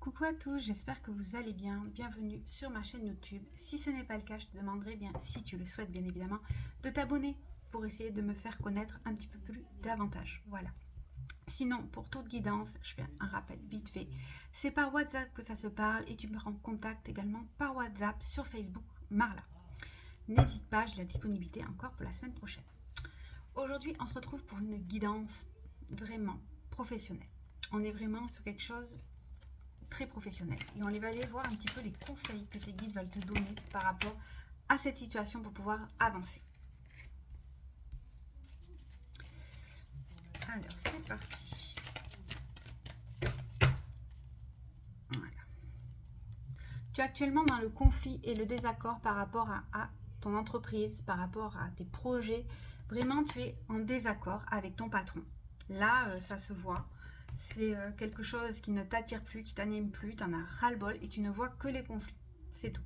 Coucou à tous, j'espère que vous allez bien. Bienvenue sur ma chaîne YouTube. Si ce n'est pas le cas, je te demanderai bien, si tu le souhaites bien évidemment, de t'abonner pour essayer de me faire connaître un petit peu plus davantage. Voilà. Sinon, pour toute guidance, je fais un rappel vite fait. C'est par WhatsApp que ça se parle et tu me rends contact également par WhatsApp sur Facebook Marla. N'hésite pas, j'ai la disponibilité encore pour la semaine prochaine. Aujourd'hui, on se retrouve pour une guidance vraiment professionnelle. On est vraiment sur quelque chose très professionnel et on va aller voir un petit peu les conseils que tes guides veulent te donner par rapport à cette situation pour pouvoir avancer. Alors c'est parti. Voilà. Tu es actuellement dans le conflit et le désaccord par rapport à ton entreprise, par rapport à tes projets. Vraiment tu es en désaccord avec ton patron. Là ça se voit. C'est quelque chose qui ne t'attire plus, qui t'anime plus, tu en as ras-le-bol et tu ne vois que les conflits. C'est tout.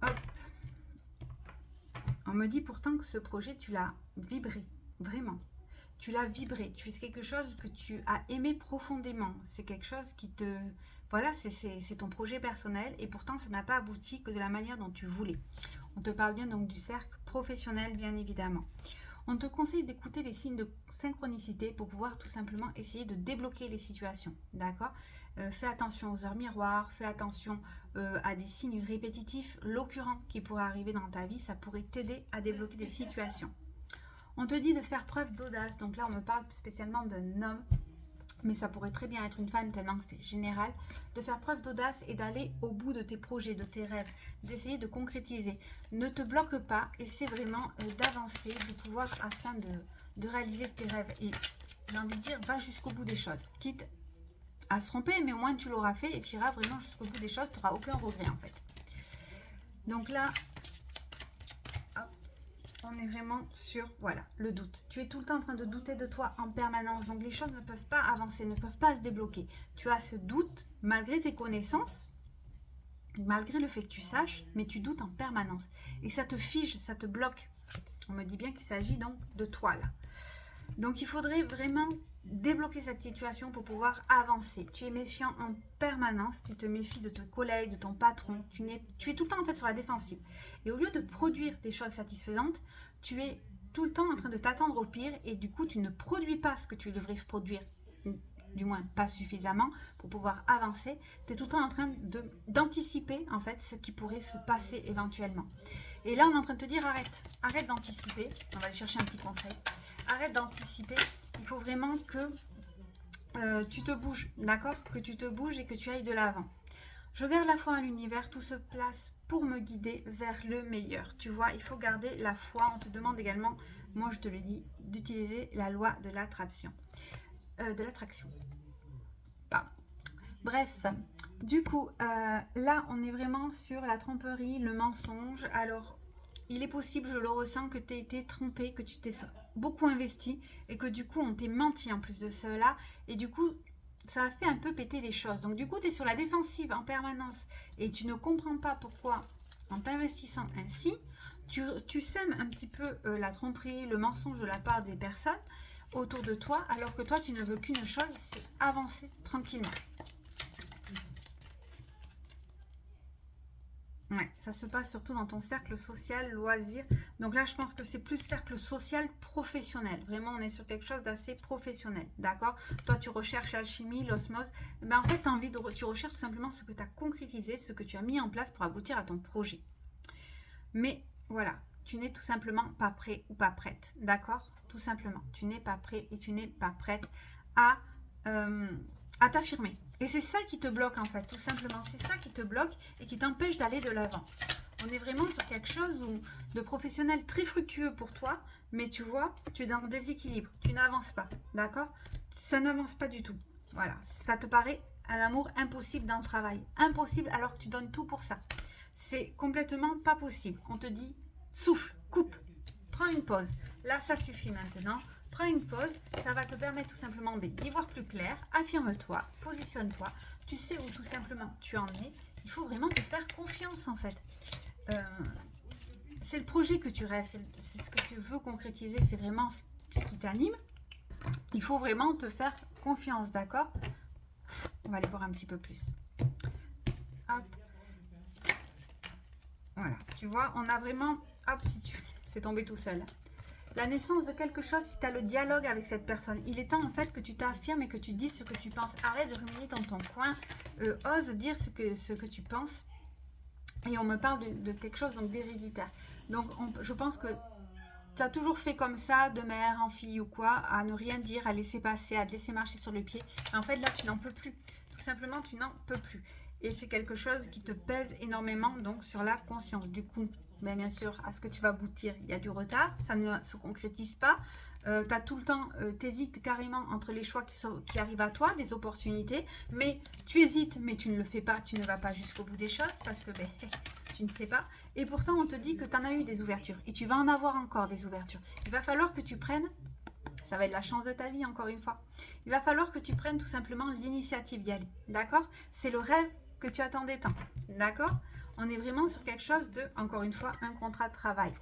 Hop. On me dit pourtant que ce projet, tu l'as vibré, vraiment. Tu l'as vibré, tu fais quelque chose que tu as aimé profondément. C'est quelque chose qui te... Voilà, c'est ton projet personnel et pourtant ça n'a pas abouti que de la manière dont tu voulais. On te parle bien donc du cercle professionnel, bien évidemment. On te conseille d'écouter les signes de synchronicité pour pouvoir tout simplement essayer de débloquer les situations. D'accord. Fais attention aux heures miroirs, fais attention à des signes répétitifs, l'occurrent qui pourrait arriver dans ta vie, ça pourrait t'aider à débloquer des situations. On te dit de faire preuve d'audace, donc là on me parle spécialement d'un homme, mais ça pourrait très bien être une femme tellement que c'est général, de faire preuve d'audace et d'aller au bout de tes projets, de tes rêves, d'essayer de concrétiser. Ne te bloque pas, essaie vraiment d'avancer, de pouvoir afin de réaliser tes rêves. Et j'ai envie de dire, va jusqu'au bout des choses, quitte à se tromper, mais au moins tu l'auras fait et tu iras vraiment jusqu'au bout des choses, tu n'auras aucun regret en fait. Donc là, on est vraiment sur, voilà, le doute. Tu es tout le temps en train de douter de toi en permanence. Donc, les choses ne peuvent pas avancer, ne peuvent pas se débloquer. Tu as ce doute malgré tes connaissances, malgré le fait que tu saches, mais tu doutes en permanence. Et ça te fige, ça te bloque. On me dit bien qu'il s'agit donc de toi, là. Donc, il faudrait vraiment débloquer cette situation pour pouvoir avancer. Tu es méfiant en permanence, tu te méfies de tes collègues, de ton patron, tu es tout le temps en fait sur la défensive. Et au lieu de produire des choses satisfaisantes, tu es tout le temps en train de t'attendre au pire et du coup tu ne produis pas ce que tu devrais produire, du moins pas suffisamment pour pouvoir avancer. Tu es tout le temps en train d'anticiper en fait ce qui pourrait se passer éventuellement. Et là on est en train de te dire arrête d'anticiper, on va aller chercher un petit conseil, arrête d'anticiper. Il faut vraiment que tu te bouges, d'accord? Que tu te bouges et que tu ailles de l'avant. Je garde la foi à l'univers, tout se place pour me guider vers le meilleur. Tu vois, il faut garder la foi. On te demande également, moi je te le dis, d'utiliser la loi de l'attraction. Pardon. Bref, du coup, là on est vraiment sur la tromperie, le mensonge. Alors, il est possible, je le ressens, que tu aies été trompé, que tu t'es beaucoup investi et que du coup on t'ait menti en plus de cela et du coup ça a fait un peu péter les choses. Donc du coup tu es sur la défensive en permanence et tu ne comprends pas pourquoi en t'investissant ainsi tu sèmes un petit peu la tromperie, le mensonge de la part des personnes autour de toi alors que toi tu ne veux qu'une chose, c'est avancer tranquillement. Ouais, ça se passe surtout dans ton cercle social, loisir. Donc là, je pense que c'est plus cercle social professionnel. Vraiment, on est sur quelque chose d'assez professionnel. D'accord? Toi, tu recherches l'alchimie, l'osmose. Ben, en fait, tu recherches tout simplement ce que tu as concrétisé, ce que tu as mis en place pour aboutir à ton projet. Mais voilà, tu n'es tout simplement pas prêt ou pas prête. D'accord? Tout simplement. Tu n'es pas prêt et tu n'es pas prête à t'affirmer. Et c'est ça qui te bloque en fait, tout simplement. C'est ça qui te bloque et qui t'empêche d'aller de l'avant. On est vraiment sur quelque chose de professionnel très fructueux pour toi, mais tu vois, tu es dans le déséquilibre. Tu n'avances pas, d'accord? Ça n'avance pas du tout. Voilà, ça te paraît un amour impossible dans le travail. Impossible alors que tu donnes tout pour ça. C'est complètement pas possible. On te dit, souffle, coupe, prends une pause. Là, ça suffit maintenant. Prends une pause, ça va te permettre tout simplement d'y voir plus clair. Affirme-toi, positionne-toi. Tu sais où tout simplement tu en es. Il faut vraiment te faire confiance en fait. C'est le projet que tu rêves, c'est ce que tu veux concrétiser, c'est vraiment ce qui t'anime. Il faut vraiment te faire confiance, d'accord? On va aller voir un petit peu plus. Hop. Voilà, tu vois, on a vraiment... Hop, si tu... C'est tombé tout seul. La naissance de quelque chose, si tu as le dialogue avec cette personne. Il est temps en fait que tu t'affirmes et que tu dises ce que tu penses. Arrête de ruminer dans ton coin. Ose dire ce que tu penses. Et on me parle de quelque chose donc d'héréditaire. Donc je pense que tu as toujours fait comme ça, de mère en fille ou quoi, à ne rien dire, à laisser passer, à te laisser marcher sur le pied. En fait là tu n'en peux plus. Tout simplement tu n'en peux plus. Et c'est quelque chose qui te pèse énormément donc sur la conscience. Du coup, bien sûr, à ce que tu vas aboutir, il y a du retard, ça ne se concrétise pas. Tu as tout le temps, tu hésites carrément entre les choix qui arrivent à toi, des opportunités, mais tu hésites, mais tu ne le fais pas, tu ne vas pas jusqu'au bout des choses parce que tu ne sais pas. Et pourtant, on te dit que tu en as eu des ouvertures et tu vas en avoir encore des ouvertures. Il va falloir que tu prennes, ça va être la chance de ta vie encore une fois, il va falloir que tu prennes tout simplement l'initiative d'y aller, d'accord? C'est le rêve que tu attendais tant, d'accord? On est vraiment sur quelque chose de, encore une fois, un contrat de travail.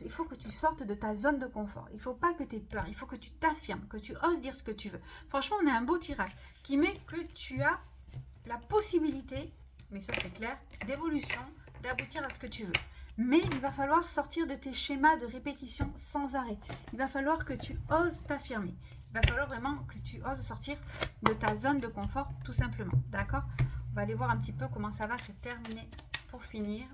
Il faut que tu sortes de ta zone de confort. Il ne faut pas que tu aies peur. Il faut que tu t'affirmes, que tu oses dire ce que tu veux. Franchement, on a un beau tirage qui met que tu as la possibilité, mais ça c'est clair, d'évolution, d'aboutir à ce que tu veux. Mais il va falloir sortir de tes schémas de répétition sans arrêt. Il va falloir que tu oses t'affirmer. Il va falloir vraiment que tu oses sortir de ta zone de confort, tout simplement. D'accord? On va aller voir un petit peu comment ça va se terminer pour finir.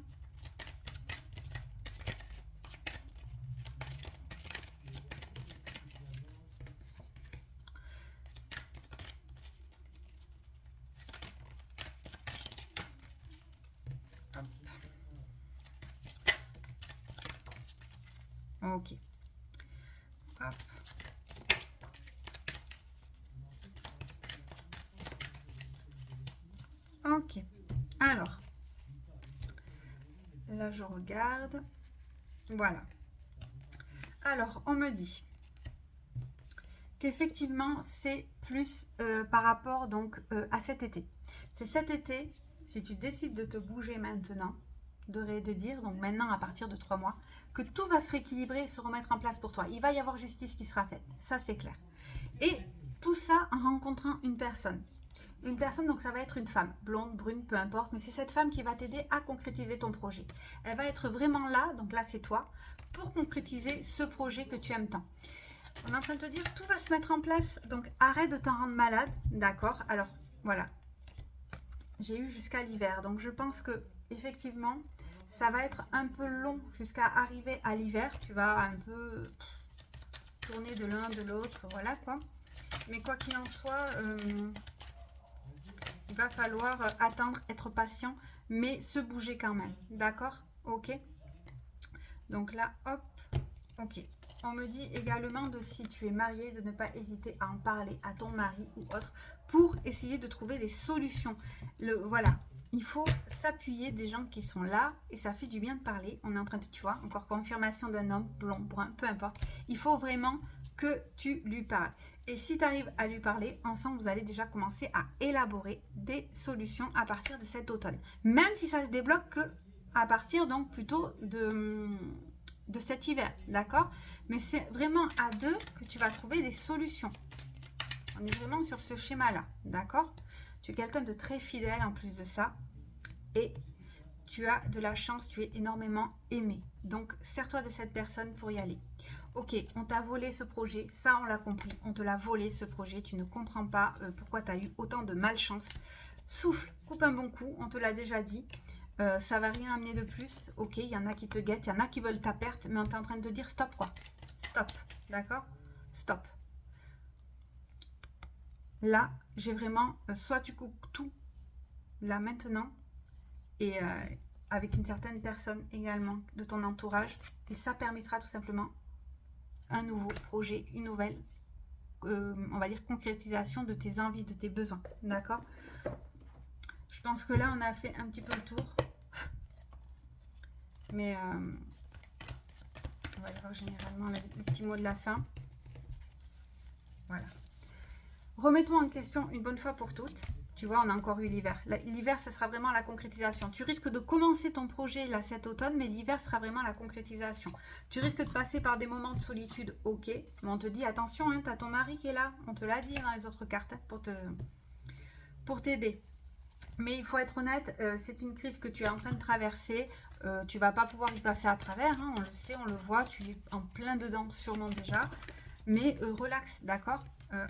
Ok. Hop. Ok. Alors. Là, je regarde. Voilà. Alors, on me dit qu'effectivement, c'est plus par rapport donc à cet été. C'est cet été, si tu décides de te bouger maintenant, de dire, donc maintenant à partir de 3 mois, que tout va se rééquilibrer et se remettre en place pour toi. Il va y avoir justice qui sera faite. Ça, c'est clair. Et tout ça en rencontrant une personne. Une personne, donc ça va être une femme, blonde, brune, peu importe, mais c'est cette femme qui va t'aider à concrétiser ton projet. Elle va être vraiment là, donc là c'est toi, pour concrétiser ce projet que tu aimes tant. On est en train de te dire, tout va se mettre en place, donc arrête de t'en rendre malade, d'accord? Alors, voilà. J'ai eu jusqu'à l'hiver, donc je pense que effectivement, ça va être un peu long jusqu'à arriver à l'hiver. Tu vas un peu tourner de l'un, de l'autre, voilà quoi. Mais quoi qu'il en soit... il va falloir attendre, être patient, mais se bouger quand même. D'accord? Ok. Donc là, hop. Ok. On me dit également de si tu es marié, de ne pas hésiter à en parler à ton mari ou autre pour essayer de trouver des solutions. Voilà. Il faut s'appuyer des gens qui sont là et ça fait du bien de parler. On est en train de, tu vois, encore confirmation d'un homme, blond, brun, peu importe. Il faut vraiment que tu lui parles. Et si tu arrives à lui parler, ensemble, vous allez déjà commencer à élaborer des solutions à partir de cet automne. Même si ça se débloque que à partir donc plutôt de cet hiver, d'accord? Mais c'est vraiment à deux que tu vas trouver des solutions. On est vraiment sur ce schéma-là, d'accord? Tu es quelqu'un de très fidèle en plus de ça. Et tu as de la chance, tu es énormément aimé. Donc, sers-toi de cette personne pour y aller. Ok, on t'a volé ce projet, ça on l'a compris. On te l'a volé ce projet, tu ne comprends pas pourquoi tu as eu autant de malchance. Souffle, coupe un bon coup, on te l'a déjà dit. Ça va rien amener de plus. Ok, il y en a qui te guettent, il y en a qui veulent ta perte, mais on est en train de te dire stop quoi. Stop, d'accord? Stop. Là, j'ai vraiment, soit tu coupes tout, là maintenant, et avec une certaine personne également de ton entourage, et ça permettra tout simplement un nouveau projet, une nouvelle, on va dire, concrétisation de tes envies, de tes besoins, d'accord? Je pense que là, on a fait un petit peu le tour. Mais on va voir généralement le petit mot de la fin. Voilà. Remettons en question une bonne fois pour toutes. Tu vois, on a encore eu l'hiver. L'hiver, ce sera vraiment la concrétisation. Tu risques de commencer ton projet là cet automne, mais l'hiver sera vraiment la concrétisation. Tu risques de passer par des moments de solitude, ok. Mais on te dit, attention, hein, tu as ton mari qui est là. On te l'a dit dans les autres cartes, hein, pour t'aider. Mais il faut être honnête, c'est une crise que tu es en train de traverser. Tu vas pas pouvoir y passer à travers, hein, on le sait, on le voit, tu es en plein dedans sûrement déjà. Mais relax, d'accord?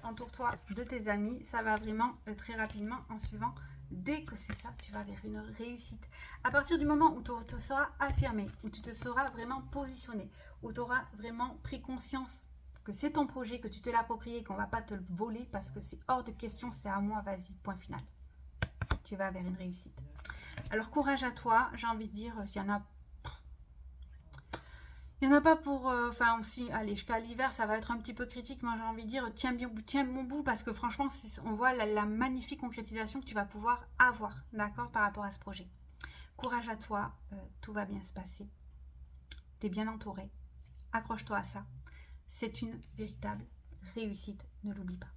Entoure-toi de tes amis, ça va vraiment très rapidement en suivant. Dès que c'est ça, tu vas vers une réussite. À partir du moment où tu te seras affirmé, où tu te seras vraiment positionné, où tu auras vraiment pris conscience que c'est ton projet, que tu te l'as approprié, qu'on ne va pas te le voler parce que c'est hors de question, c'est à moi, vas-y, point final. Tu vas vers une réussite. Alors courage à toi, j'ai envie de dire, s'il y en a... Il n'y en a pas pour... Enfin aussi, allez, jusqu'à l'hiver, ça va être un petit peu critique. Moi, j'ai envie de dire, tiens mon bout, parce que franchement, on voit la magnifique concrétisation que tu vas pouvoir avoir, d'accord, par rapport à ce projet. Courage à toi, tout va bien se passer. Tu es bien entouré. Accroche-toi à ça. C'est une véritable réussite, ne l'oublie pas.